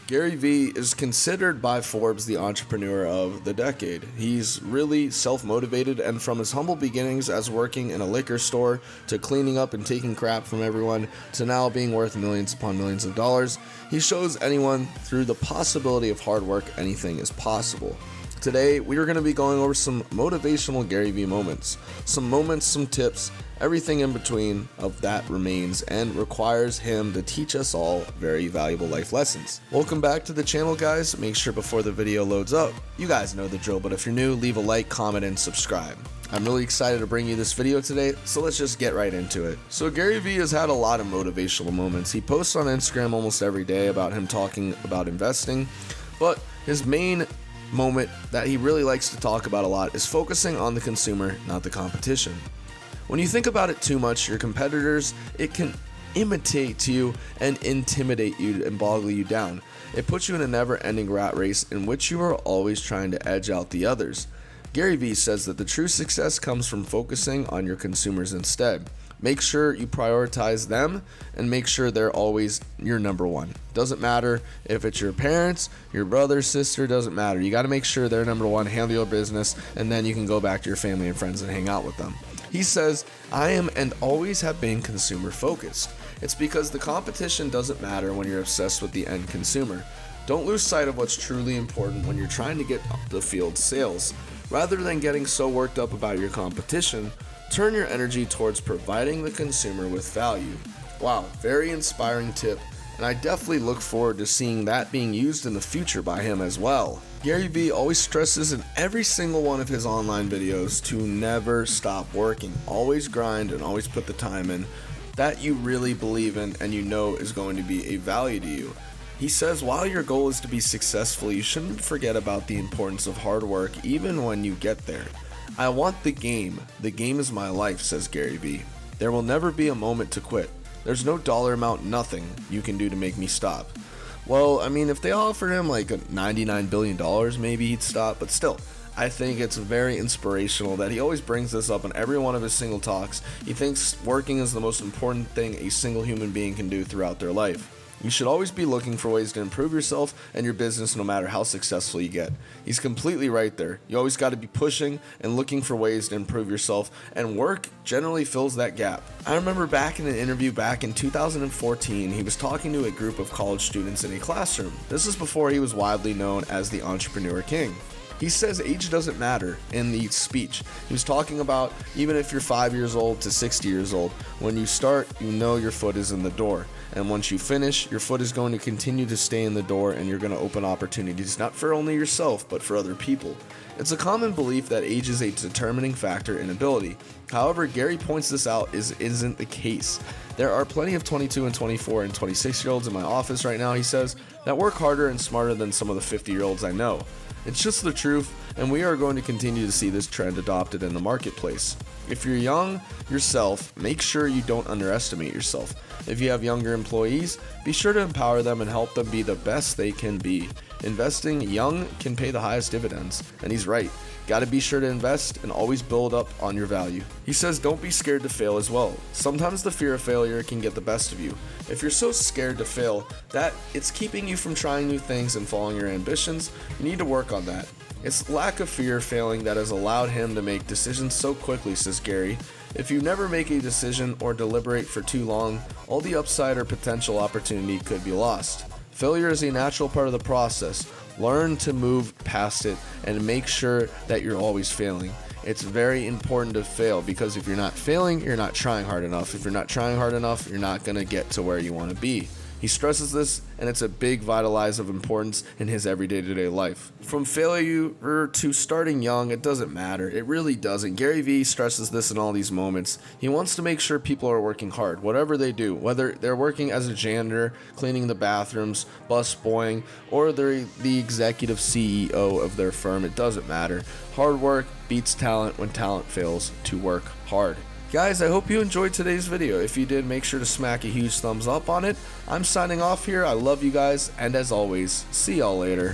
Gary Vee is considered by Forbes the entrepreneur of the decade. He's really self-motivated, and from his humble beginnings as working in a liquor store to cleaning up and taking crap from everyone to now being worth millions upon millions of dollars, he shows anyone through the possibility of hard work anything is possible. Today, we are going to be going over some motivational Gary Vee moments. Some moments, some tips, everything in between of that remains and requires him to teach us all very valuable life lessons. Welcome back to the channel, guys. Make sure before the video loads up, you guys know the drill, but if you're new, leave a like, comment, and subscribe. I'm really excited to bring you this video today, so let's just get right into it. So Gary Vee has had a lot of motivational moments. He posts on Instagram almost every day about him talking about investing, but his main moment that he really likes to talk about a lot is focusing on the consumer, not the competition. When you think about it too much, your competitors, it can imitate you and intimidate you and boggle you down. It puts you in a never-ending rat race in which you are always trying to edge out the others. Gary Vee says that the true success comes from focusing on your consumers instead. Make sure you prioritize them and make sure they're always your number one. Doesn't matter if it's your parents, your brother, sister, doesn't matter. You got to make sure they're number one, handle your business, and then you can go back to your family and friends and hang out with them. He says, I am and always have been consumer focused. It's because the competition doesn't matter when you're obsessed with the end consumer. Don't lose sight of what's truly important when you're trying to get the field sales. Rather than getting so worked up about your competition, turn your energy towards providing the consumer with value. Wow, very inspiring tip, and I definitely look forward to seeing that being used in the future by him as well. Gary Vee always stresses in every single one of his online videos to never stop working. Always grind and always put the time in that you really believe in and you know is going to be a value to you. He says while your goal is to be successful, you shouldn't forget about the importance of hard work even when you get there. I want the game. The game is my life, says Gary Vee. There will never be a moment to quit. There's no dollar amount, nothing you can do to make me stop. Well, I mean, if they offered him like $99 billion, maybe he'd stop, but still, I think it's very inspirational that he always brings this up in every one of his single talks. He thinks working is the most important thing a single human being can do throughout their life. You should always be looking for ways to improve yourself and your business no matter how successful you get. He's completely right there. You always got to be pushing and looking for ways to improve yourself, and work generally fills that gap. I remember back in an interview back in 2014, he was talking to a group of college students in a classroom. This is before he was widely known as the Entrepreneur King. He says age doesn't matter in the speech. He was talking about even if you're 5 years old to 60 years old, when you start, you know your foot is in the door. And once you finish, your foot is going to continue to stay in the door and you're going to open opportunities, not for only yourself, but for other people. It's a common belief that age is a determining factor in ability. However, Gary points this out isn't the case. There are plenty of 22 and 24 and 26-year-olds in my office right now, he says, that work harder and smarter than some of the 50-year-olds I know. It's just the truth, and we are going to continue to see this trend adopted in the marketplace. If you're young yourself, make sure you don't underestimate yourself. If you have younger employees, be sure to empower them and help them be the best they can be. Investing young can pay the highest dividends, and he's right. Gotta be sure to invest and always build up on your value. He says don't be scared to fail as well. Sometimes the fear of failure can get the best of you. If you're so scared to fail that it's keeping you from trying new things and following your ambitions, you need to work on that. It's lack of fear of failing that has allowed him to make decisions so quickly, says Gary. If you never make a decision or deliberate for too long, all the upside or potential opportunity could be lost. Failure is a natural part of the process. Learn to move past it and make sure that you're always failing. It's very important to fail because if you're not failing, you're not trying hard enough. If you're not trying hard enough, you're not going to get to where you want to be. He stresses this, and it's a big vitalize of importance in his everyday to-day life. From failure to starting young, it doesn't matter. It really doesn't. Gary Vee stresses this in all these moments. He wants to make sure people are working hard, whatever they do, whether they're working as a janitor, cleaning the bathrooms, bus boying, or they're the executive CEO of their firm. It doesn't matter. Hard work beats talent when talent fails to work hard. Guys, I hope you enjoyed today's video. If you did, make sure to smack a huge thumbs up on it. I'm signing off here. I love you guys, and as always, see y'all later.